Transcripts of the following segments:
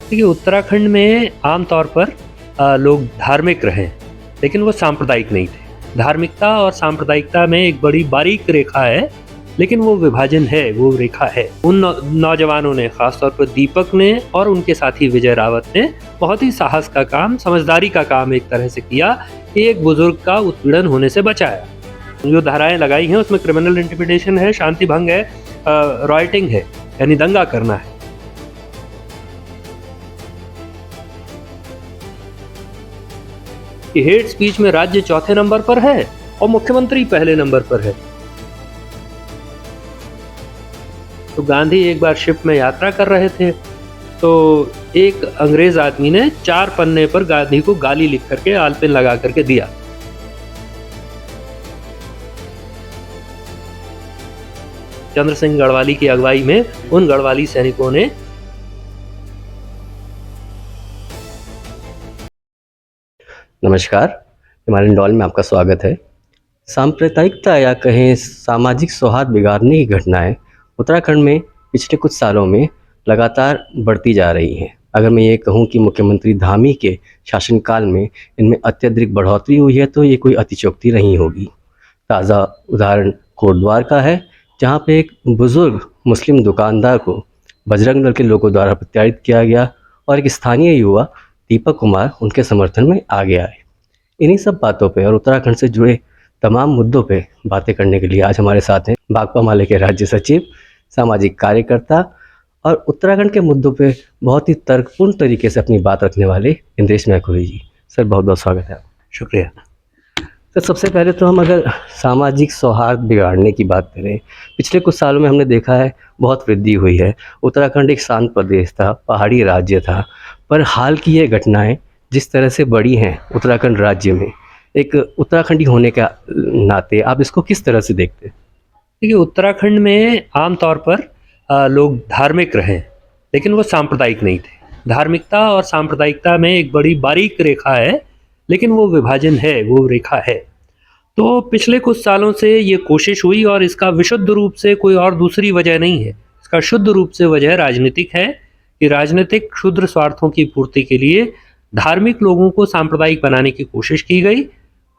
देखिए, उत्तराखंड में आमतौर पर लोग धार्मिक रहे, लेकिन वो सांप्रदायिक नहीं थे। धार्मिकता और सांप्रदायिकता में एक बड़ी बारीक रेखा है, लेकिन वो विभाजन है, वो रेखा है। उन नौजवानों ने, खासतौर पर दीपक ने और उनके साथी विजय रावत ने बहुत ही साहस का काम, समझदारी का काम एक तरह से किया कि एक बुजुर्ग का उत्पीड़न होने से बचाया। जो धाराएं लगाई हैं उसमें क्रिमिनल इंटिमिडेशन है, शांति भंग है, रॉयटिंग है, यानी दंगा करना है। कि हेट स्पीच में राज्य चौथे नंबर पर है और मुख्यमंत्री पहले नंबर पर है। तो गांधी एक बार शिप में यात्रा कर रहे थे, तो एक अंग्रेज आदमी ने 4 पन्ने पर गांधी को गाली लिख करके आलपिन लगा करके दिया। चंद्र सिंह गढ़वाली की अगुवाई में उन गढ़वाली सैनिकों ने नमस्कार, हिमालयन डॉल में आपका स्वागत है। सांप्रदायिकता या कहें सामाजिक सौहार्द बिगाड़ने की घटनाएं उत्तराखंड में पिछले कुछ सालों में लगातार बढ़ती जा रही हैं। अगर मैं ये कहूँ कि मुख्यमंत्री धामी के शासनकाल में इनमें अत्यधिक बढ़ोतरी हुई है तो ये कोई अतिशयोक्ति नहीं होगी। ताज़ा उदाहरण कोटद्वार का है, जहाँ पे एक बुज़ुर्ग मुस्लिम दुकानदार को बजरंग दल के लोगों द्वारा प्रताड़ित किया गया और एक स्थानीय युवा दीपक कुमार उनके समर्थन में आगे आए। इन्हीं सब बातों पे और उत्तराखंड से जुड़े तमाम मुद्दों पे बातें करने के लिए आज हमारे साथ हैं भाकपा माले के राज्य सचिव, सामाजिक कार्यकर्ता और उत्तराखंड के मुद्दों पे बहुत ही तर्कपूर्ण तरीके से अपनी बात रखने वाले इंद्रेश मैखुरी जी। सर, बहुत बहुत स्वागत है। शुक्रिया। तो सबसे पहले तो हम अगर सामाजिक सौहार्द बिगाड़ने की बात करें, पिछले कुछ सालों में हमने देखा है बहुत वृद्धि हुई है। उत्तराखंड एक शांत प्रदेश था, पहाड़ी राज्य था, पर हाल की ये घटनाएं जिस तरह से बढ़ी हैं उत्तराखंड राज्य में, एक उत्तराखंडी होने के नाते आप इसको किस तरह से देखते हैं? देखिए, उत्तराखंड में आमतौर पर लोग धार्मिक रहे, लेकिन वो सांप्रदायिक नहीं थे। धार्मिकता और सांप्रदायिकता में एक बड़ी बारीक रेखा है, लेकिन वो विभाजन है, वो रेखा है। तो पिछले कुछ सालों से ये कोशिश हुई और इसका विशुद्ध रूप से कोई और दूसरी वजह नहीं है। इसका शुद्ध रूप से वजह राजनीतिक है कि राजनीतिक क्षुद्र स्वार्थों की पूर्ति के लिए धार्मिक लोगों को सांप्रदायिक बनाने की कोशिश की गई।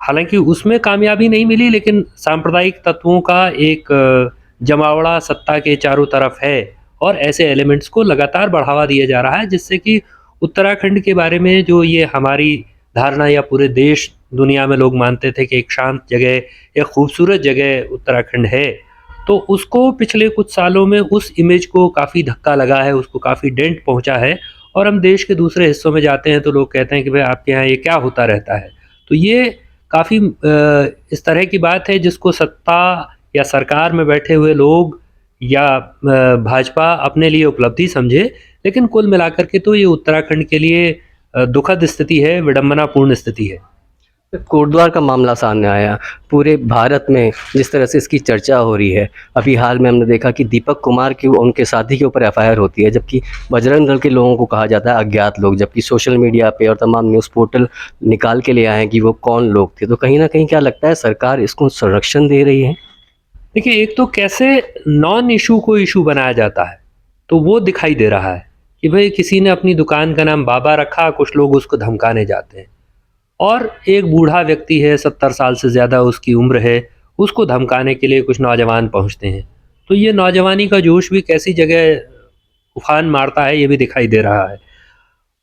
हालांकि उसमें कामयाबी नहीं मिली, लेकिन सांप्रदायिक तत्वों का एक जमावड़ा सत्ता के चारों तरफ है और ऐसे एलिमेंट्स को लगातार बढ़ावा दिया जा रहा है, जिससे कि उत्तराखंड के बारे में जो ये हमारी धारणा या पूरे देश दुनिया में लोग मानते थे कि एक शांत जगह, एक खूबसूरत जगह उत्तराखंड है, तो उसको पिछले कुछ सालों में उस इमेज को काफ़ी धक्का लगा है, उसको काफ़ी डेंट पहुंचा है। और हम देश के दूसरे हिस्सों में जाते हैं तो लोग कहते हैं कि भाई आपके यहाँ ये क्या होता रहता है। तो ये काफ़ी इस तरह की बात है जिसको सत्ता या सरकार में बैठे हुए लोग या भाजपा अपने लिए उपलब्धि समझे, लेकिन कुल मिलाकर के तो ये उत्तराखंड के लिए दुखद स्थिति है, विडंबनापूर्ण स्थिति है। कोटद्वार का मामला सामने आया, पूरे भारत में जिस तरह से इसकी चर्चा हो रही है, अभी हाल में हमने देखा कि दीपक कुमार की उनके साथी के ऊपर एफआईआर होती है, जबकि बजरंग दल के लोगों को कहा जाता है अज्ञात लोग, जबकि सोशल मीडिया पे और तमाम न्यूज़ पोर्टल निकाल के ले आए हैं कि वो कौन लोग थे। तो कहीं ना कहीं क्या लगता है सरकार इसको संरक्षण दे रही है? देखिए, एक तो कैसे नॉन इशू को इशू बनाया जाता है, तो वो दिखाई दे रहा है कि भाई किसी ने अपनी दुकान का नाम बाबा रखा, कुछ लोग उसको धमकाने जाते हैं। और एक बूढ़ा व्यक्ति है, 70 साल से ज़्यादा उसकी उम्र है, उसको धमकाने के लिए कुछ नौजवान पहुंचते हैं। तो ये नौजवानी का जोश भी कैसी जगह उफान मारता है, ये भी दिखाई दे रहा है।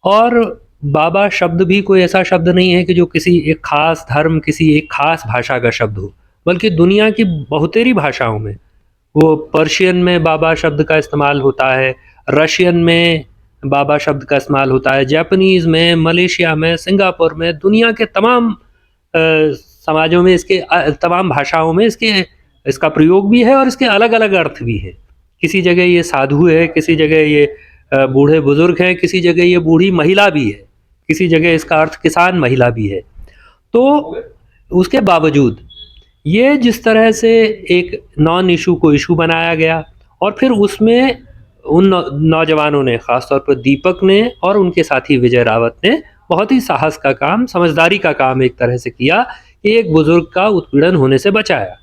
और बाबा शब्द भी कोई ऐसा शब्द नहीं है कि जो किसी एक खास धर्म, किसी एक खास भाषा का शब्द हो, बल्कि दुनिया की बहुतेरी भाषाओं में, वो पर्शियन में बाबा शब्द का इस्तेमाल होता है, रशियन में बाबा शब्द का इस्तेमाल होता है, जापानीज़ में, मलेशिया में, सिंगापुर में, दुनिया के तमाम समाजों में, इसके तमाम भाषाओं में इसका प्रयोग भी है और इसके अलग अलग अर्थ भी है। किसी जगह ये साधु है, किसी जगह ये बूढ़े बुजुर्ग हैं, किसी जगह ये बूढ़ी महिला भी है, किसी जगह इसका अर्थ किसान महिला भी है। तो उसके बावजूद ये जिस तरह से एक नॉन इशू को इशू बनाया गया और फिर उसमें उन नौजवानों ने, खासतौर पर दीपक ने और उनके साथी विजय रावत ने बहुत ही साहस का काम, समझदारी का काम एक तरह से किया कि एक बुजुर्ग का उत्पीड़न होने से बचाया।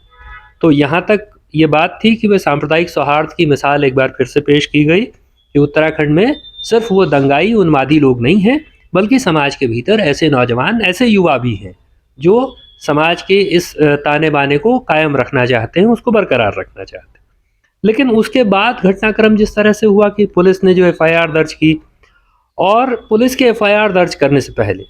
तो यहाँ तक ये बात थी कि वह सांप्रदायिक सौहार्द की मिसाल एक बार फिर से पेश की गई कि उत्तराखंड में सिर्फ वो दंगाई उन्मादी लोग नहीं हैं, बल्कि समाज के भीतर ऐसे नौजवान, ऐसे युवा भी हैं जो समाज के इस ताने बाने को कायम रखना चाहते हैं, उसको बरकरार रखना चाहते हैं। लेकिन उसके बाद घटनाक्रम जिस तरह से हुआ कि पुलिस ने जो एफआईआर दर्ज की, और पुलिस के एफआईआर दर्ज करने से पहले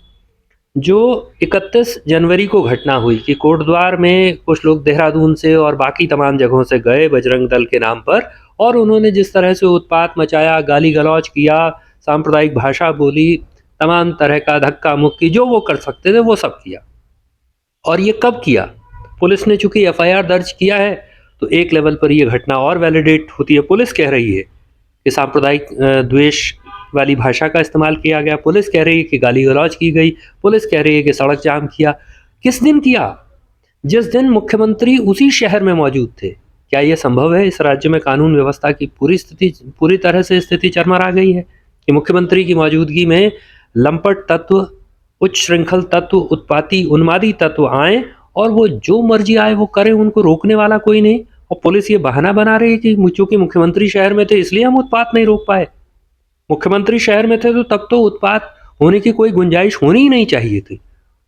जो 31 जनवरी को घटना हुई कि कोटद्वार में कुछ लोग देहरादून से और बाकी तमाम जगहों से गए बजरंग दल के नाम पर, और उन्होंने जिस तरह से उत्पात मचाया, गाली गलौज किया, सांप्रदायिक भाषा बोली, तमाम तरह का धक्का मुक्की जो वो कर सकते थे वो सब किया। और ये कब किया? पुलिस ने चूंकि एफआईआर दर्ज किया है तो एक लेवल पर ये घटना और वैलिडेट होती है। पुलिस कह रही है कि सांप्रदायिक द्वेष वाली भाषा का इस्तेमाल किया गया, पुलिस कह रही है कि गाली गलौज की गई, पुलिस कह रही है कि सड़क जाम किया। किस दिन किया? जिस दिन मुख्यमंत्री उसी शहर में मौजूद थे। क्या यह संभव है? इस राज्य में कानून व्यवस्था की पूरी तरह से स्थिति चरमरा गई है कि मुख्यमंत्री की मौजूदगी में लंपट तत्व, उच्च श्रृंखल तत्व, उत्पाती उन्मादी तत्व आए और वो जो मर्जी आए वो करें, उनको रोकने वाला कोई नहीं। और पुलिस ये बहाना बना रही है कि चूंकि मुख्यमंत्री शहर में थे इसलिए हम उत्पात नहीं रोक पाए। मुख्यमंत्री शहर में थे तो तब तो उत्पात होने की कोई गुंजाइश होनी ही नहीं चाहिए थी।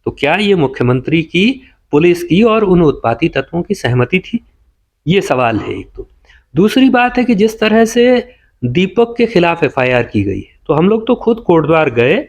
तो क्या ये मुख्यमंत्री की, पुलिस की और उन उत्पाती तत्वों की सहमति थी? ये सवाल है एक तो। दूसरी बात है कि जिस तरह से दीपक के खिलाफ एफआईआर की गई है, तो हम लोग तो खुद कोटद्वार गए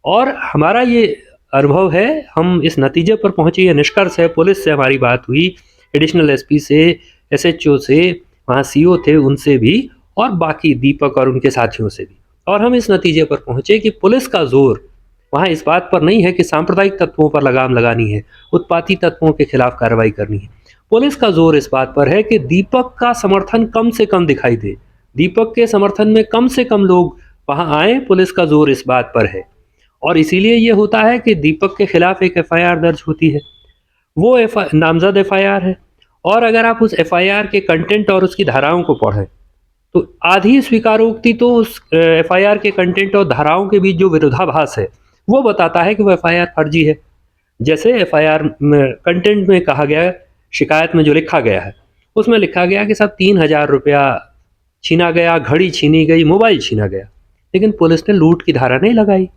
और हमारा ये अनुभव है, हम इस नतीजे पर पहुंचे, ये निष्कर्ष है, पुलिस से हमारी बात हुई, एडिशनल एसपी से, एसएचओ से, वहाँ सीओ थे उनसे भी, और बाकी दीपक और उनके साथियों से भी, और हम इस नतीजे पर पहुंचे कि पुलिस का जोर वहाँ इस बात पर नहीं है कि सांप्रदायिक तत्वों पर लगाम लगानी है, उत्पाती तत्वों के खिलाफ कार्रवाई करनी है। पुलिस का जोर इस बात पर है कि दीपक का समर्थन कम से कम दिखाई दे, दीपक के समर्थन में कम से कम लोग वहाँ आए। पुलिस का जोर इस बात पर है, और इसीलिए ये होता है कि दीपक के खिलाफ एक एफआईआर दर्ज होती है। वो नामजद एफआईआर है, और अगर आप उस एफआईआर के कंटेंट और उसकी धाराओं को पढ़ें तो आधी स्वीकारोक्ति तो उस एफआईआर के कंटेंट और धाराओं के बीच जो विरोधाभास है वो बताता है कि वो एफआईआर फर्जी है। जैसे एफआईआर में कंटेंट में कहा गया, शिकायत में जो लिखा गया है उसमें लिखा गया कि साहब 3,000 रुपया छीना गया, घड़ी छीनी गई, मोबाइल छीना गया, लेकिन पुलिस ने लूट की धारा नहीं लगाई।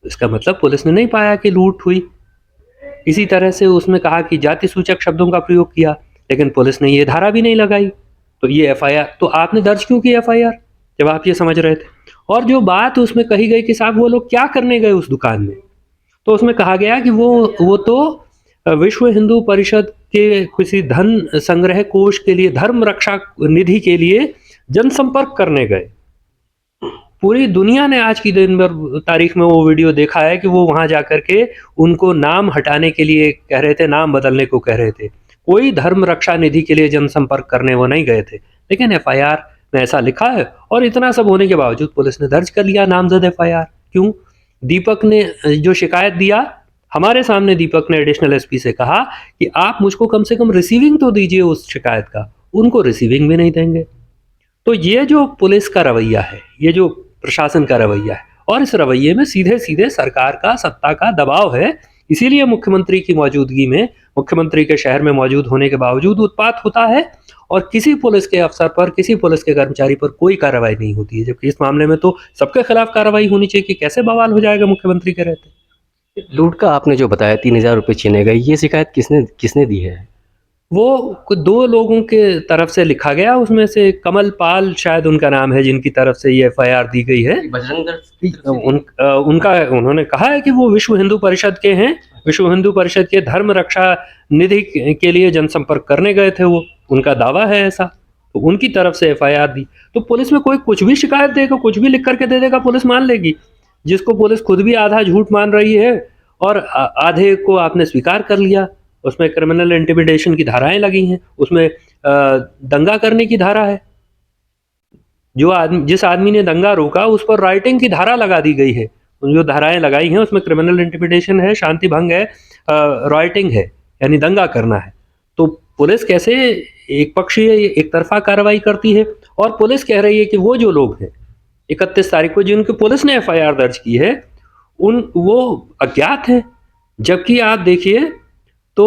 इसका मतलब पुलिस ने नहीं पाया कि लूट हुई। इसी तरह से उसमें कहा कि जाति सूचक शब्दों का प्रयोग किया, लेकिन पुलिस ने ये धारा भी नहीं लगाई। तो ये एफआईआर, तो आपने दर्ज क्यों की एफआईआर जब आप ये समझ रहे थे? और जो बात उसमें कही गई कि साहब वो लोग क्या करने गए उस दुकान में, तो उसमें कहा गया कि वो तो विश्व हिंदू परिषद के किसी धन संग्रह कोष के लिए, धर्म रक्षा निधि के लिए जनसंपर्क करने गए। पूरी दुनिया ने आज की दिन भर तारीख में वो वीडियो देखा है कि वो वहां जाकर के उनको नाम हटाने के लिए कह रहे थे, नाम बदलने को कह रहे थे। कोई धर्म रक्षा निधि के लिए जनसंपर्क करने वो नहीं गए थे, लेकिन एफआईआर में ऐसा लिखा है। और इतना सब होने के बावजूद पुलिस ने दर्ज कर लिया नामजद एफआईआर। क्यों? दीपक ने जो शिकायत दिया, हमारे सामने दीपक ने एडिशनल एसपी से कहा कि आप मुझको कम से कम रिसीविंग तो दीजिए उस शिकायत का, उनको रिसीविंग भी नहीं देंगे। तो ये जो पुलिस का रवैया है, ये जो प्रशासन का रवैया है, और इस रवैये में सीधे सीधे सरकार का, सत्ता का दबाव है। इसीलिए मुख्यमंत्री की मौजूदगी में, मुख्यमंत्री के शहर में मौजूद होने के बावजूद उत्पात होता है, और किसी पुलिस के अफसर पर, किसी पुलिस के कर्मचारी पर कोई कार्रवाई नहीं होती है। जबकि इस मामले में तो सबके खिलाफ कार्रवाई होनी चाहिए कि कैसे बवाल हो जाएगा मुख्यमंत्री के रहते। लूट का आपने जो बताया 3,000 रुपये छीने गए, ये शिकायत किसने किसने दी है? वो दो लोगों के तरफ से लिखा गया, उसमें से कमल पाल शायद उनका नाम है, जिनकी तरफ से ये एफआईआर दी गई है। बजरंग दल उनका उन्होंने कहा है कि वो विश्व हिंदू परिषद के हैं, विश्व हिंदू परिषद के धर्म रक्षा निधि के लिए जनसंपर्क करने गए थे, वो उनका दावा है ऐसा। तो उनकी तरफ से एफआईआर दी। तो पुलिस में कोई कुछ भी शिकायत देगा, कुछ भी लिख करके दे देगा, पुलिस मान लेगी। जिसको पुलिस खुद भी आधा झूठ मान रही है और आधे को आपने स्वीकार कर लिया। उसमें क्रिमिनल इंटिमिडेशन की धाराएं लगी हैं, उसमें दंगा करने की धारा है। जिस आदमी ने दंगा रोका उस पर राइटिंग की धारा लगा दी गई है। जो धाराएं लगाई हैं उसमें क्रिमिनल इंटिमिडेशन है, शांति भंग है, राइटिंग है, यानी दंगा करना है। तो पुलिस कैसे एक पक्षीय, एक तरफा कार्रवाई करती है? और पुलिस कह रही है कि वो जो लोग हैं 31 तारीख को जिनकी पुलिस ने एफआईआर दर्ज की है वो अज्ञात हैं। जबकि आप देखिए तो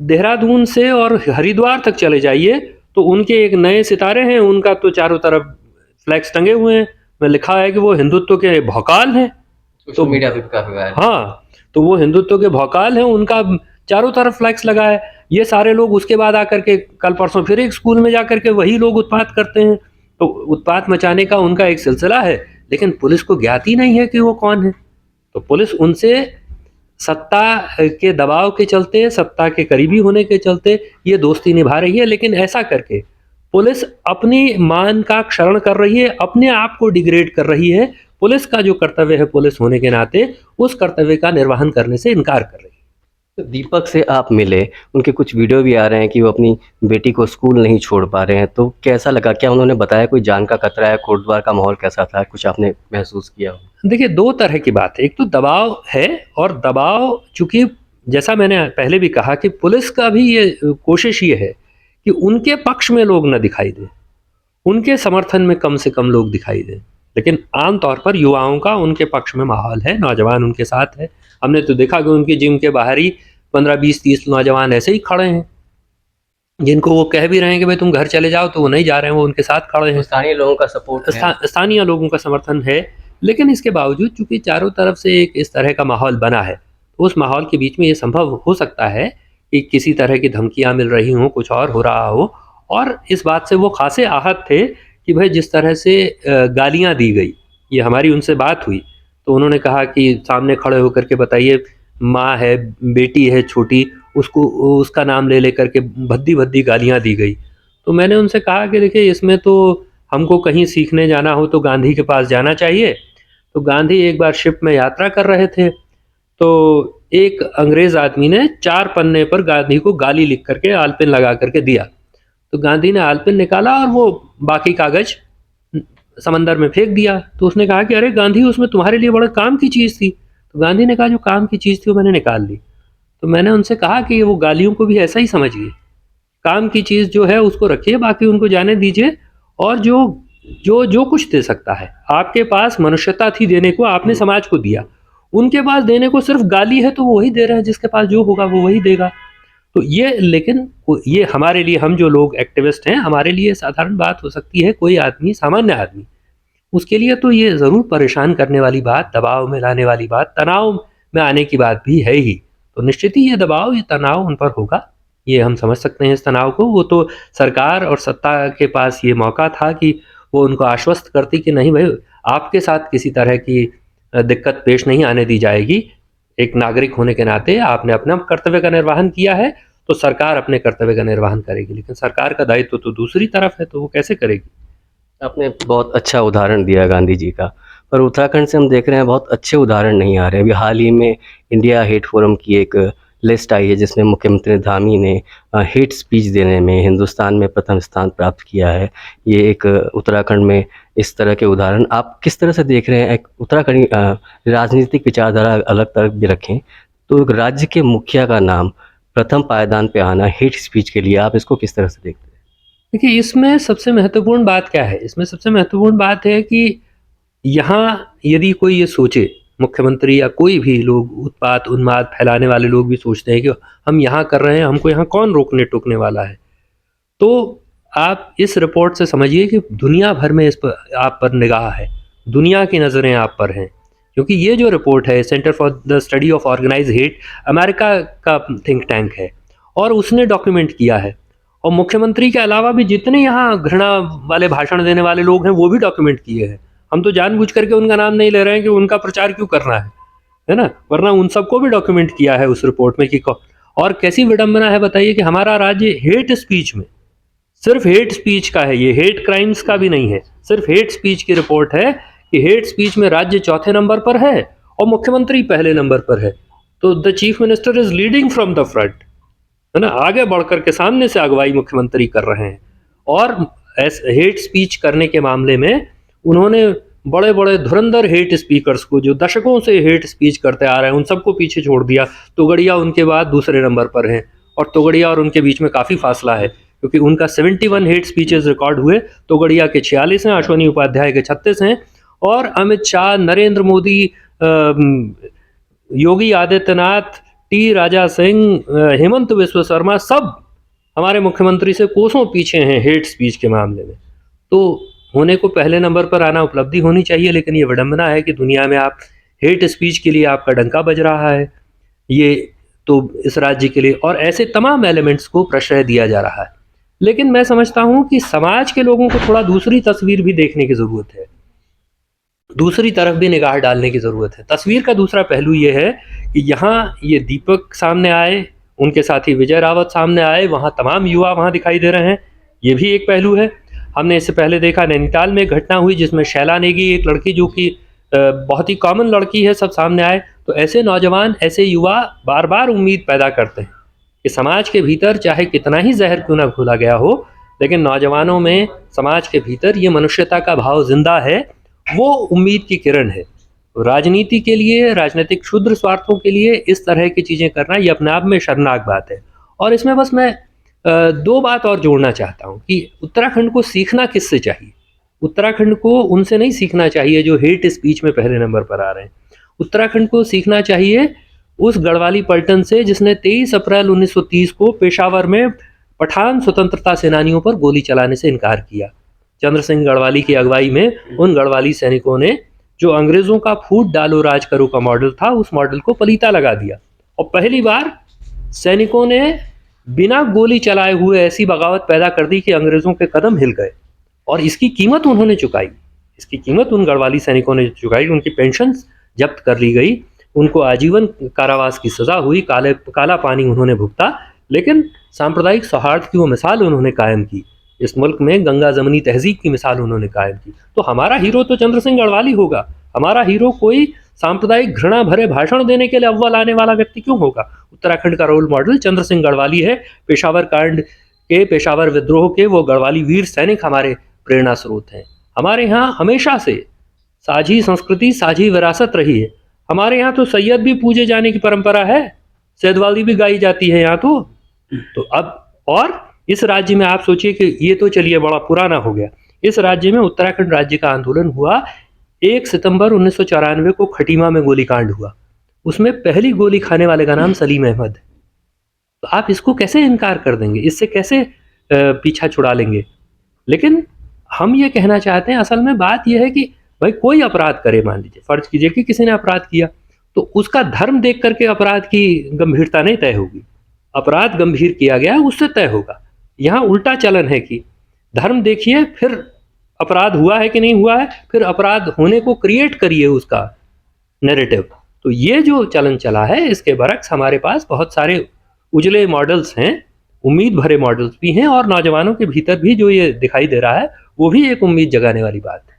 देहरादून से और हरिद्वार तक चले जाइए तो उनके एक नए सितारे हैं, उनका तो चारों तरफ फ्लैग्स टंगे हुए हैं, में लिखा है कि वो हिंदुत्व के भौकाल हैं। सोशल मीडिया पे भी काफी वायरल। हाँ, तो वो हिंदुत्व के भौकाल हैं, उनका चारों तरफ फ्लैक्स लगा है। ये सारे लोग उसके बाद आकर के कल परसों फिर एक स्कूल में जाकर के वही लोग उत्पात करते हैं। तो उत्पात मचाने का उनका एक सिलसिला है, लेकिन पुलिस को ज्ञात ही नहीं है कि वो कौन है। तो पुलिस उनसे सत्ता के दबाव के चलते, सत्ता के करीबी होने के चलते ये दोस्ती निभा रही है, लेकिन ऐसा करके पुलिस अपनी मान का क्षरण कर रही है, अपने आप को डिग्रेड कर रही है। पुलिस का जो कर्तव्य है पुलिस होने के नाते, उस कर्तव्य का निर्वहन करने से इनकार कर रही है। तो दीपक से आप मिले, उनके कुछ वीडियो भी आ रहे हैं कि वो अपनी बेटी को स्कूल नहीं छोड़ पा रहे हैं, तो कैसा लगा? क्या उन्होंने बताया कोई जान का खतरा है? कोटद्वार का माहौल कैसा था? कुछ आपने महसूस किया हो? देखिए, 2 तरह की बात है। एक तो दबाव है, और दबाव चूँकि जैसा मैंने पहले भी कहा कि पुलिस का भी ये कोशिश ये है कि उनके पक्ष में लोग ना दिखाई दें, उनके समर्थन में कम से कम लोग दिखाई दें। लेकिन आम तौर पर युवाओं का उनके पक्ष में माहौल है, नौजवान उनके साथ है। हमने तो देखा कि उनकी जिम के बाहर ही 15, 20, 30 नौजवान ऐसे ही खड़े हैं, जिनको वो कह भी रहे हैं कि भाई तुम घर चले जाओ, तो वो नहीं जा रहे हैं, वो उनके साथ खड़े हैं। स्थानीय लोगों का सपोर्ट है। स्थानीय लोगों का समर्थन है, लेकिन इसके बावजूद चूंकि चारों तरफ से एक इस तरह का माहौल बना है, तो उस माहौल के बीच में ये संभव हो सकता है कि किसी तरह की धमकियां मिल रही हों, कुछ और हो रहा हो। और इस बात से वो खासे आहत थे कि भाई जिस तरह से गालियां दी गई, ये हमारी उनसे बात हुई तो उन्होंने कहा कि सामने खड़े होकर के बताइए, माँ है, बेटी है छोटी, उसको उसका नाम ले लेकर के भद्दी भद्दी गालियां दी गई। तो मैंने उनसे कहा कि देखिए, इसमें तो हमको कहीं सीखने जाना हो तो गांधी के पास जाना चाहिए। तो गांधी एक बार शिप में यात्रा कर रहे थे, तो एक अंग्रेज आदमी ने 4 पन्ने पर गांधी को गाली लिख करके आलपिन लगा करके दिया। तो गांधी ने आलपिन निकाला और वो बाकी कागज समंदर में फेंक दिया। तो उसने कहा कि अरे गांधी, उसमें तुम्हारे लिए बड़ा काम की चीज़ थी। तो गांधी ने कहा जो काम की चीज़ थी वो मैंने निकाल ली। तो मैंने उनसे कहा कि वो गालियों को भी ऐसा ही समझिए, काम की चीज़ जो है उसको रखिए, बाकी उनको जाने दीजिए। और जो जो जो कुछ दे सकता है, आपके पास मनुष्यता थी देने को, आपने समाज को दिया। उनके पास देने को सिर्फ गाली है, तो वो वही दे रहे हैं, जिसके पास जो होगा वो वही देगा। तो ये, लेकिन ये हमारे लिए, हम जो लोग एक्टिविस्ट हैं, हमारे लिए साधारण बात हो सकती है। कोई आदमी, सामान्य आदमी, उसके लिए तो ये ज़रूर परेशान करने वाली बात, दबाव में लाने वाली बात, तनाव में आने की बात भी है ही। तो निश्चित ही ये दबाव, ये तनाव उन पर होगा, ये हम समझ सकते हैं इस तनाव को। वो तो सरकार और सत्ता के पास ये मौका था कि वो उनको आश्वस्त करती कि नहीं भाई, आपके साथ किसी तरह की दिक्कत पेश नहीं आने दी जाएगी। एक नागरिक होने के नाते आपने अपना कर्तव्य का निर्वहन किया है, तो सरकार अपने कर्तव्य का निर्वहन करेगी। लेकिन सरकार का दायित्व तो दूसरी तरफ है, तो वो कैसे करेगी? आपने बहुत अच्छा उदाहरण दिया गांधी जी का, पर उत्तराखंड से हम देख रहे हैं बहुत अच्छे उदाहरण नहीं आ रहे। अभी हाल ही में इंडिया हेट फोरम की एक लिस्ट आई है जिसमें मुख्यमंत्री धामी ने हेट स्पीच देने में हिंदुस्तान में प्रथम स्थान प्राप्त किया है। ये एक उत्तराखंड में इस तरह के उदाहरण आप किस तरह से देख रहे हैं? एक उत्तराखंडी राजनीतिक विचारधारा अलग तरफ भी रखें, तो एक राज्य के मुखिया का नाम प्रथम पायदान पे आना हेट स्पीच के लिए, आप इसको किस तरह से देखते हैं? देखिए, इसमें सबसे महत्वपूर्ण बात क्या है? इसमें सबसे महत्वपूर्ण बात है कि यहाँ यदि कोई ये सोचे, मुख्यमंत्री या कोई भी लोग, उत्पात उन्माद फैलाने वाले लोग भी सोचते हैं कि हम यहाँ कर रहे हैं, हमको यहाँ कौन रोकने टोकने वाला है। तो आप इस रिपोर्ट से समझिए कि दुनिया भर में इस पर, आप पर निगाह है, दुनिया की नज़रें आप पर हैं। क्योंकि ये जो रिपोर्ट है, Center for the Study of Organized Hate, America का थिंक टैंक है, और उसने डॉक्यूमेंट किया है। और मुख्यमंत्री के अलावा भी जितने यहाँ घृणा वाले भाषण देने वाले लोग हैं, वो भी डॉक्यूमेंट किए हैं। हम तो जानबूझ करके उनका नाम नहीं ले रहे हैं कि उनका प्रचार क्यों करना है ना? वरना उन सबको भी डॉक्यूमेंट किया है उस रिपोर्ट में कि और कैसी विडंबना है बताइए कि हमारा राज्य हेट स्पीच में, सिर्फ हेट स्पीच का है, ये हेट क्राइम्स का भी नहीं है, सिर्फ हेट स्पीच की रिपोर्ट है कि हेट स्पीच में राज्य चौथे नंबर पर है और मुख्यमंत्री पहले नंबर पर है। तो the chief minister is leading from the front, है ना? आगे बढ़कर के सामने से अगुवाई मुख्यमंत्री कर रहे हैं। और हेट स्पीच करने के मामले में उन्होंने बड़े बड़े धुरंधर हेट स्पीकर्स को, जो दशकों से हेट स्पीच करते आ रहे हैं, उन सबको पीछे छोड़ दिया। तोगड़िया उनके बाद दूसरे नंबर पर हैं, और तोगड़िया और उनके बीच में काफ़ी फासला है, क्योंकि उनका 71 हेट स्पीचेस रिकॉर्ड हुए, तोगड़िया के 46 हैं, अश्वनी उपाध्याय के 36 हैं। और अमित शाह, नरेंद्र मोदी, योगी आदित्यनाथ, टी राजा सिंह, हेमंत विश्व शर्मा, सब हमारे मुख्यमंत्री से कोसों पीछे हैं हेट स्पीच के मामले में। तो होने को पहले नंबर पर आना उपलब्धि होनी चाहिए, लेकिन ये विडंबना है कि दुनिया में आप हेट स्पीच के लिए आपका डंका बज रहा है, ये तो इस राज्य के लिए, और ऐसे तमाम एलिमेंट्स को प्रश्रय दिया जा रहा है। लेकिन मैं समझता हूँ कि समाज के लोगों को थोड़ा दूसरी तस्वीर भी देखने की ज़रूरत है, दूसरी तरफ भी निगाह डालने की ज़रूरत है। तस्वीर का दूसरा पहलू ये है कि यहाँ ये दीपक सामने आए, उनके साथी विजय रावत सामने आए, वहाँ तमाम युवा वहाँ दिखाई दे रहे हैं, ये भी एक पहलू है। हमने इससे पहले देखा नैनीताल में एक घटना हुई जिसमें शैला नेगी, एक लड़की जो कि बहुत ही कॉमन लड़की है, सब सामने आए। तो ऐसे नौजवान, ऐसे युवा बार बार उम्मीद पैदा करते हैं कि समाज के भीतर चाहे कितना ही जहर क्यों ना घोला गया हो, लेकिन नौजवानों में, समाज के भीतर ये मनुष्यता का भाव जिंदा है, वो उम्मीद की किरण है। राजनीति के लिए, राजनीतिक क्षुद्र स्वार्थों के लिए इस तरह की चीज़ें करना ये अपने आप में शर्मनाक बात है। और इसमें बस मैं दो बात और जोड़ना चाहता हूँ कि उत्तराखंड को सीखना किससे चाहिए। उत्तराखंड को उनसे नहीं सीखना चाहिए जो हेट स्पीच में पहले नंबर पर आ रहे हैं। उत्तराखंड को सीखना चाहिए उस गढ़वाली पलटन से जिसने 23 अप्रैल 1930 को पेशावर में पठान स्वतंत्रता सेनानियों पर गोली चलाने से इनकार किया। चंद्र सिंह गढ़वाली की अगुवाई में उन गढ़वाली सैनिकों ने, जो अंग्रेजों का फूट डालो राज करो का मॉडल था, उस मॉडल को पलीता लगा दिया। और पहली बार सैनिकों ने बिना गोली चलाए हुए ऐसी बगावत पैदा कर दी कि अंग्रेजों के कदम हिल गए, और इसकी कीमत उन्होंने चुकाई। इसकी कीमत उन गढ़वाली सैनिकों ने चुकाई। उनकी पेंशन जब्त कर ली गई, उनको आजीवन कारावास की सजा हुई, काला पानी उन्होंने भुगता, लेकिन सांप्रदायिक सौहार्द की वो मिसाल उन्होंने कायम की। इस मुल्क में गंगा जमनी तहजीब की मिसाल उन्होंने कायम की। तो हमारा हीरो तो चंद्र सिंह गढ़वाली होगा, हमारा हीरो कोई सांप्रदायिक घृणा भरे भाषण देने के लिए अव्वल आने वाला व्यक्ति क्यों होगा। उत्तराखंड का रोल मॉडल चंद्र सिंह गढ़वाली है। पेशावर कांड के, पेशावर विद्रोह के वो गढ़वाली वीर सैनिक हमारे प्रेरणा स्रोत हैं। हमारे यहाँ हमेशा से साझी संस्कृति, साझी विरासत रही है। हमारे यहाँ तो सैयद भी पूजे जाने की परंपरा है, सैदवाली भी गाई जाती है यहाँ तो अब, और इस राज्य में आप सोचिए कि ये तो चलिए बड़ा पुराना हो गया, इस राज्य में उत्तराखंड राज्य का आंदोलन हुआ 1 सितंबर 1994 को खटीमा में गोलीकांड हुआ। उसमें पहली गोली खाने वाले का नाम सलीम अहमद है। तो आप इसको कैसे इनकार कर देंगे, इससे कैसे पीछा छुड़ा लेंगे। लेकिन हम ये कहना चाहते हैं, असल में बात यह है कि भाई कोई अपराध करे, मान लीजिए फर्ज कीजिए कि किसी ने अपराध किया, तो उसका धर्म देख करके अपराध की गंभीरता नहीं तय होगी। अपराध गंभीर किया गया उससे तय होगा। यहाँ उल्टा चलन है कि धर्म देखिए फिर अपराध हुआ है कि नहीं हुआ है, फिर अपराध होने को क्रिएट करिए उसका नैरेटिव। तो ये जो चलन चला है, इसके बरक्स हमारे पास बहुत सारे उजले मॉडल्स हैं, उम्मीद भरे मॉडल्स भी हैं, और नौजवानों के भीतर भी जो ये दिखाई दे रहा है वो भी एक उम्मीद जगाने वाली बात है।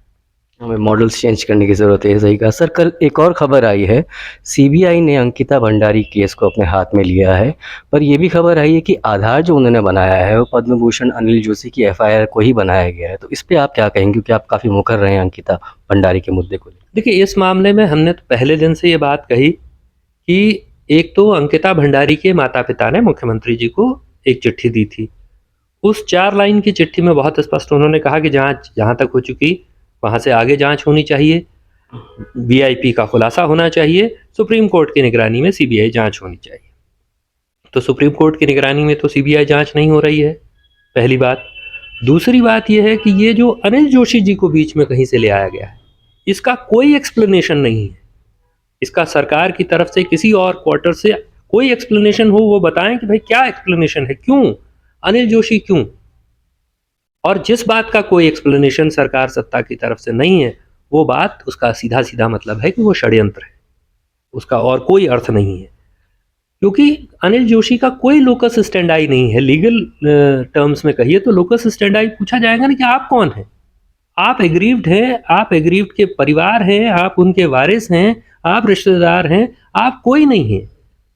हमें मॉडल्स चेंज करने की ज़रूरत है, सही कहा सर। कल एक और खबर आई है, सीबीआई ने अंकिता भंडारी केस को अपने हाथ में लिया है, पर यह भी खबर आई है कि आधार जो उन्होंने बनाया है वो पद्म भूषण अनिल जोशी की एफआईआर को ही बनाया गया है। तो इस पे आप क्या कहेंगे, क्योंकि आप काफ़ी मुखर रहे हैं अंकिता भंडारी के मुद्दे को लेकर। देखिए, इस मामले में हमने तो पहले दिन से ये बात कही कि एक तो अंकिता भंडारी के माता पिता ने मुख्यमंत्री जी को एक चिट्ठी दी थी। उस 4 लाइन की चिट्ठी में बहुत स्पष्ट उन्होंने कहा कि जांच जहां तक हो चुकी वहां से आगे जांच होनी चाहिए, वीआईपी का खुलासा होना चाहिए, सुप्रीम कोर्ट की निगरानी में सीबीआई जांच होनी चाहिए। तो सुप्रीम कोर्ट की निगरानी में तो सीबीआई जांच नहीं हो रही है, पहली बात। दूसरी बात यह है कि ये जो अनिल जोशी जी को बीच में कहीं से ले आया गया है, इसका कोई एक्सप्लेनेशन नहीं है। इसका सरकार की तरफ से किसी और क्वार्टर से कोई एक्सप्लेनेशन हो, वो बताएं कि भाई क्या एक्सप्लेनेशन है, क्यों अनिल जोशी, क्यों। और जिस बात का कोई एक्सप्लेनेशन सरकार सत्ता की तरफ से नहीं है, वो बात, उसका सीधा सीधा मतलब है कि वो षड्यंत्र है, उसका और कोई अर्थ नहीं है। क्योंकि अनिल जोशी का कोई लोकस स्टैंडाई नहीं है। लीगल टर्म्स में कहिए तो लोकस स्टैंडाई पूछा जाएगा ना कि आप कौन हैं, आप एग्रीव्ड हैं, आप एग्रीव्ड के परिवार हैं, आप उनके वारिस हैं, आप रिश्तेदार हैं, आप कोई नहीं है।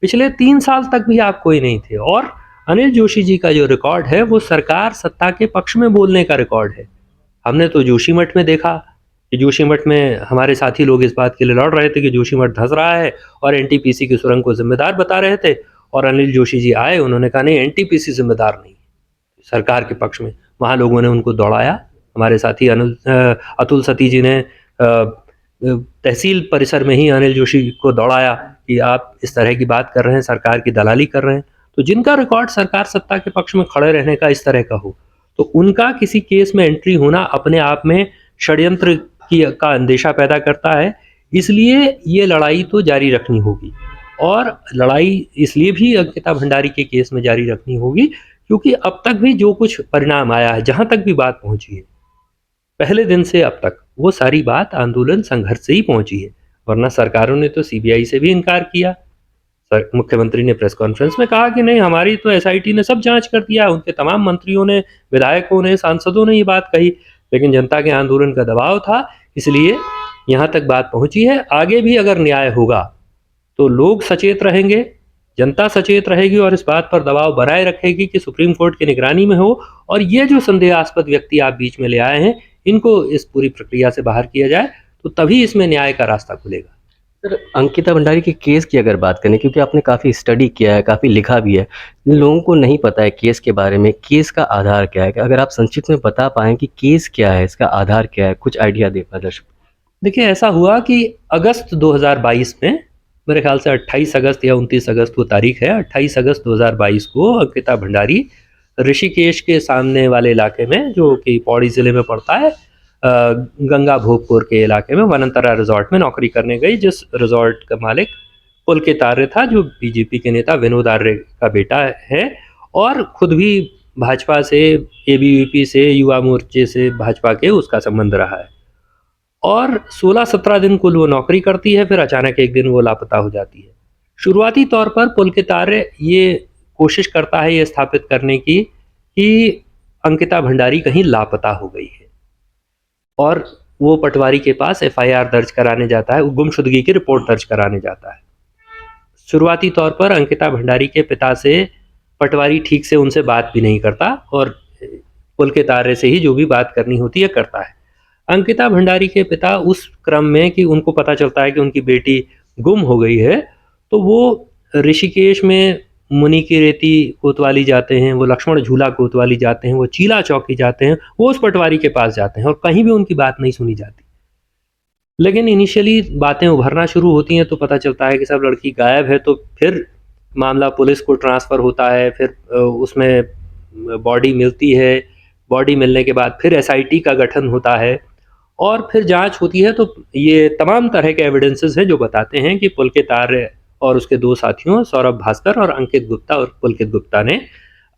पिछले 3 साल तक भी आप कोई नहीं थे। और अनिल जोशी जी का जो रिकॉर्ड है वो सरकार सत्ता के पक्ष में बोलने का रिकॉर्ड है। हमने तो जोशीमठ में देखा कि जोशीमठ में हमारे साथी लोग इस बात के लिए लड़ रहे थे कि जोशीमठ धंस रहा है, और एनटीपीसी की सुरंग को जिम्मेदार बता रहे थे, और अनिल जोशी जी आए, उन्होंने कहा नहीं, एनटीपीसी जिम्मेदार नहीं, सरकार के पक्ष में। वहाँ लोगों ने उनको दौड़ाया। हमारे साथी अतुल सती जी ने तहसील परिसर में ही अनिल जोशी को दौड़ाया कि आप इस तरह की बात कर रहे हैं, सरकार की दलाली कर रहे हैं। तो जिनका रिकॉर्ड सरकार सत्ता के पक्ष में खड़े रहने का इस तरह का हो, तो उनका किसी केस में एंट्री होना अपने आप में षड्यंत्र का अंदेशा पैदा करता है। इसलिए ये लड़ाई तो जारी रखनी होगी, और लड़ाई इसलिए भी अंकिता भंडारी के केस में जारी रखनी होगी क्योंकि अब तक भी जो कुछ परिणाम आया है, जहाँ तक भी बात पहुँची है, पहले दिन से अब तक, वो सारी बात आंदोलन संघर्ष से ही पहुँची है। वरना सरकारों ने तो सीबीआई से भी इनकार किया। मुख्यमंत्री ने प्रेस कॉन्फ्रेंस में कहा कि नहीं, हमारी तो एसआईटी ने सब जांच कर दिया। उनके तमाम मंत्रियों ने, विधायकों ने, सांसदों ने ये बात कही, लेकिन जनता के आंदोलन का दबाव था, इसलिए यहाँ तक बात पहुँची है। आगे भी अगर न्याय होगा तो लोग सचेत रहेंगे, जनता सचेत रहेगी और इस बात पर दबाव बनाए रखेगी कि सुप्रीम कोर्ट की निगरानी में हो, और ये जो संदेहास्पद व्यक्ति आप बीच में ले आए हैं, इनको इस पूरी प्रक्रिया से बाहर किया जाए, तो तभी इसमें न्याय का रास्ता खुलेगा। सर, अंकिता भंडारी के केस की अगर बात करें, क्योंकि आपने काफ़ी स्टडी किया है, काफ़ी लिखा भी है, लोगों को नहीं पता है केस के बारे में, केस का आधार क्या है? अगर आप संक्षिप्त में बता पाएँ कि केस क्या है, इसका आधार क्या है, कुछ आइडिया दे पाएँ दर्शक। देखिए, ऐसा हुआ कि अगस्त 2022 में, मेरे ख्याल से 28 अगस्त या 29 अगस्त वो तारीख है, 28 अगस्त 2022 को अंकिता भंडारी ऋषिकेश के सामने वाले इलाके में, जो कि पौड़ी ज़िले में पड़ता है, गंगा भोगपुर के इलाके में वनंतरा रिजॉर्ट में नौकरी करने गई, जिस रिजॉर्ट का मालिक पुलकित आर्य था, जो बीजेपी के नेता विनोद आर्य का बेटा है, और खुद भी भाजपा से, एबीवीपी से, युवा मोर्चे से भाजपा के उसका संबंध रहा है। और 16-17 दिन कुल वो नौकरी करती है, फिर अचानक एक दिन वो लापता हो जाती है। शुरुआती तौर पर पुलकित आर्य ये कोशिश करता है ये स्थापित करने की कि अंकिता भंडारी कहीं लापता हो गई है, और वो पटवारी के पास एफआईआर दर्ज कराने जाता है, गुमशुदगी की रिपोर्ट दर्ज कराने जाता है। शुरुआती तौर पर अंकिता भंडारी के पिता से पटवारी ठीक से उनसे बात भी नहीं करता, और पुलकित आर्य से ही जो भी बात करनी होती है करता है। अंकिता भंडारी के पिता उस क्रम में कि उनको पता चलता है कि उनकी बेटी गुम हो गई है, तो वो ऋषिकेश में मुनि की रेती कोतवाली जाते हैं, वो लक्ष्मण झूला कोतवाली जाते हैं, वो चीला चौकी जाते हैं, वो उस पटवारी के पास जाते हैं, और कहीं भी उनकी बात नहीं सुनी जाती। लेकिन इनिशियली बातें उभरना शुरू होती हैं, तो पता चलता है कि सब लड़की गायब है, तो फिर मामला पुलिस को ट्रांसफ़र होता है, फिर उसमें बॉडी मिलती है, बॉडी मिलने के बाद फिर एसआईटी का गठन होता है, और फिर जांच होती है। तो ये तमाम तरह के एविडेंसेस हैं जो बताते हैं कि पुलकित आर्य और उसके दो साथियों सौरभ भास्कर और अंकित गुप्ता और पुलकित गुप्ता ने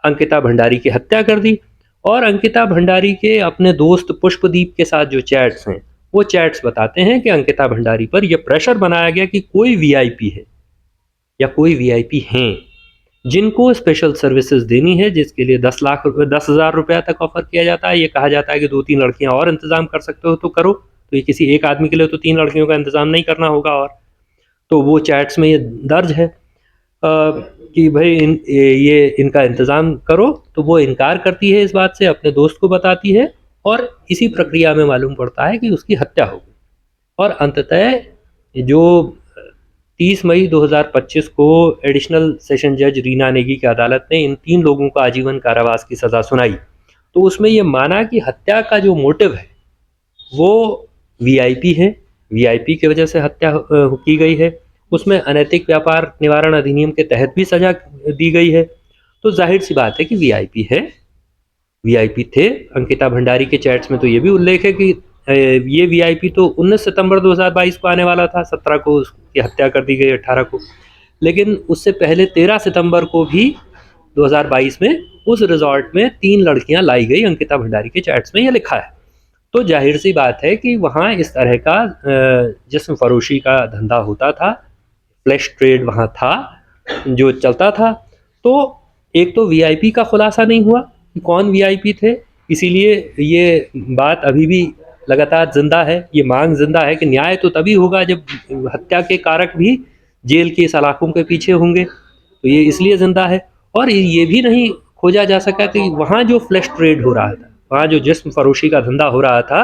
अंकिता भंडारी की हत्या कर दी। और अंकिता भंडारी के अपने दोस्त पुष्पदीप के साथ जो चैट्स हैं, वो चैट्स बताते हैं कि अंकिता भंडारी पर यह प्रेशर बनाया गया कि कोई वीआईपी है या कोई वीआईपी हैं जिनको स्पेशल सर्विसेज देनी है, जिसके लिए 10,000 रुपया तक ऑफर किया जाता है। ये कहा जाता है कि 2-3 लड़कियां और इंतजाम कर सकते हो तो करो। तो ये किसी एक आदमी के लिए तो 3 लड़कियों का इंतजाम नहीं करना होगा। और तो वो चैट्स में ये दर्ज है कि भाई ये इनका इंतज़ाम करो। तो वो इनकार करती है इस बात से, अपने दोस्त को बताती है, और इसी प्रक्रिया में मालूम पड़ता है कि उसकी हत्या हो गई। और अंततः जो 30 मई 2025 को एडिशनल सेशन जज रीना नेगी की अदालत ने इन 3 लोगों को आजीवन कारावास की सज़ा सुनाई, तो उसमें ये माना कि हत्या का जो मोटिव है वो वीआईपी है, वीआईपी की वजह से हत्या की गई है। उसमें अनैतिक व्यापार निवारण अधिनियम के तहत भी सजा दी गई है। तो जाहिर सी बात है कि वीआईपी है, वीआईपी थे। अंकिता भंडारी के चैट्स में तो ये भी उल्लेख है कि ये वीआईपी तो 19 सितंबर 2022 को आने वाला था, 17 को उसकी हत्या कर दी गई, 18 को। लेकिन उससे पहले 13 सितंबर को भी 2022 में उस रिजॉर्ट में 3 लड़कियां लाई गई, अंकिता भंडारी के चैट्स में ये लिखा है। तो जाहिर सी बात है कि वहाँ इस तरह का जिस्म फरोशी का धंधा होता था, फ्लैश ट्रेड वहाँ था जो चलता था। तो एक तो वीआईपी का खुलासा नहीं हुआ कि कौन वीआईपी थे, इसीलिए ये बात अभी भी लगातार जिंदा है। ये मांग जिंदा है कि न्याय तो तभी होगा जब हत्या के कारक भी जेल की सलाखों के पीछे होंगे। तो ये इसलिए जिंदा है। और ये भी नहीं खोजा जा सका कि वहाँ जो फ्लैश ट्रेड हो रहा था, वहाँ जो जिस्म फरोशी का धंधा हो रहा था,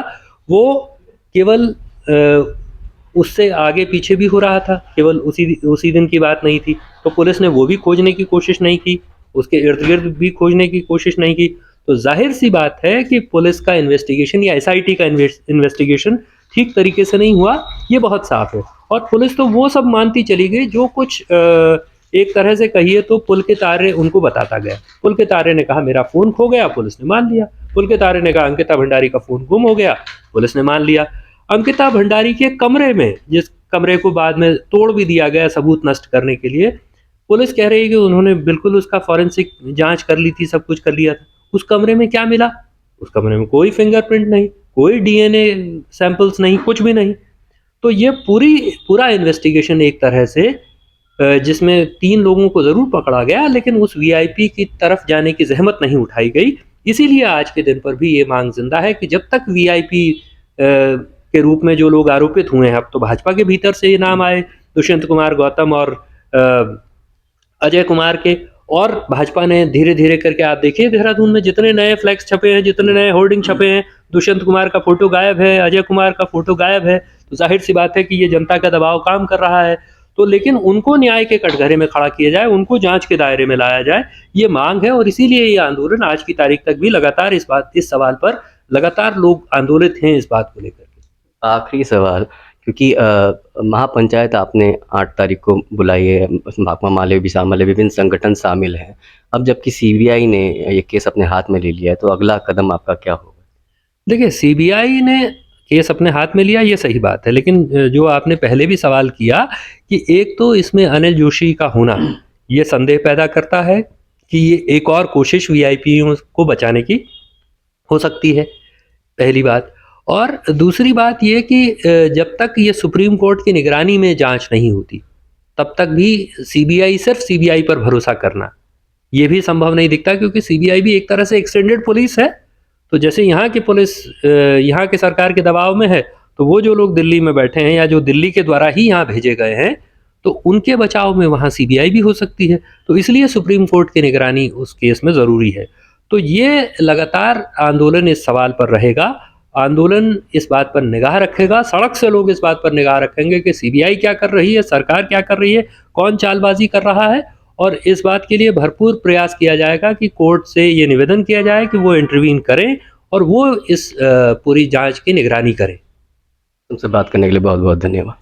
वो केवल उससे आगे पीछे भी हो रहा था, केवल उसी दिन की बात नहीं थी। तो पुलिस ने वो भी खोजने की कोशिश नहीं की, उसके इर्द गिर्द भी खोजने की कोशिश नहीं की। तो जाहिर सी बात है कि पुलिस का इन्वेस्टिगेशन या एसआईटी का इन्वेस्टिगेशन ठीक तरीके से नहीं हुआ, ये बहुत साफ है। और पुलिस तो वो सब मानती चली गई जो कुछ एक तरह से कहिए तो पुल के तारे उनको बताता गया। पुल के तारे ने कहा मेरा फ़ोन खो गया, पुलिस ने मान लिया। पुल के तारे ने कहा अंकिता भंडारी का फ़ोन गुम हो गया, पुलिस ने मान लिया। अंकिता भंडारी के कमरे में, जिस कमरे को बाद में तोड़ भी दिया गया सबूत नष्ट करने के लिए, पुलिस कह रही है कि उन्होंने बिल्कुल उसका फॉरेंसिक जांच कर ली थी, सब कुछ कर लिया था। उस कमरे में क्या मिला? उस कमरे में कोई फिंगरप्रिंट नहीं, कोई डीएनए सैंपल्स नहीं, कुछ भी नहीं। तो ये पूरा इन्वेस्टिगेशन एक तरह से जिसमें 3 लोगों को ज़रूर पकड़ा गया, लेकिन उस वीआईपी की तरफ जाने की ज़हमत नहीं उठाई गई। इसीलिए आज के दिन पर भी ये मांग ज़िंदा है कि जब तक वीआईपी के रूप में जो लोग आरोपित हुए हैं, अब तो भाजपा के भीतर से ये नाम आए, दुष्यंत कुमार गौतम और अजय कुमार के, और भाजपा ने धीरे-धीरे करके, आप देखिए देहरादून में जितने नए फ्लैक्स छपे हैं, जितने नए होर्डिंग छपे हैं, दुष्यंत कुमार का फ़ोटो गायब है, अजय कुमार का फ़ोटो गायब है, तो ज़ाहिर-सी बात है कि ये जनता का दबाव काम कर रहा है। तो लेकिन उनको न्याय के कटघरे में खड़ा किया जाए, उनको जाँच के दायरे में लाया जाए, ये मांग है, और इसीलिए ये आंदोलन आज की तारीख तक भी लगातार इस सवाल पर लगातार लोग आंदोलित हैं इस बात को लेकर के। आखिरी सवाल, क्योंकि महापंचायत आपने 8 तारीख को बुलाई है, उसमें भाकपा माले, विशाल माले, विभिन्न संगठन शामिल हैं। अब जबकि सीबीआई ने ये केस अपने हाथ में ले लिया है, तो अगला कदम आपका क्या होगा? देखिए, सीबीआई ने केस अपने हाथ में लिया, ये सही बात है, लेकिन जो आपने पहले भी सवाल किया कि एक तो इसमें अनिल जोशी का होना ये संदेह पैदा करता है कि ये एक और कोशिश वीआईपीओ को बचाने की हो सकती है, पहली बात। और दूसरी बात ये कि जब तक ये सुप्रीम कोर्ट की निगरानी में जांच नहीं होती, तब तक भी सिर्फ सीबीआई पर भरोसा करना ये भी संभव नहीं दिखता, क्योंकि सीबीआई भी एक तरह से एक्सटेंडेड पुलिस है। तो जैसे यहाँ की पुलिस यहाँ के सरकार के दबाव में है, तो वो जो लोग दिल्ली में बैठे हैं या जो दिल्ली के द्वारा ही यहाँ भेजे गए हैं, तो उनके बचाव में वहाँ सीबीआई भी हो सकती है। तो इसलिए सुप्रीम कोर्ट की निगरानी उस केस में ज़रूरी है। तो ये लगातार आंदोलन इस सवाल पर रहेगा, आंदोलन इस बात पर निगाह रखेगा, सड़क से लोग इस बात पर निगाह रखेंगे कि सीबीआई क्या कर रही है, सरकार क्या कर रही है, कौन चालबाजी कर रहा है, और इस बात के लिए भरपूर प्रयास किया जाएगा कि कोर्ट से ये निवेदन किया जाए कि वो इंटरवीन करें और वो इस पूरी जांच की निगरानी करें। तुमसे बात करने के लिए बहुत बहुत धन्यवाद।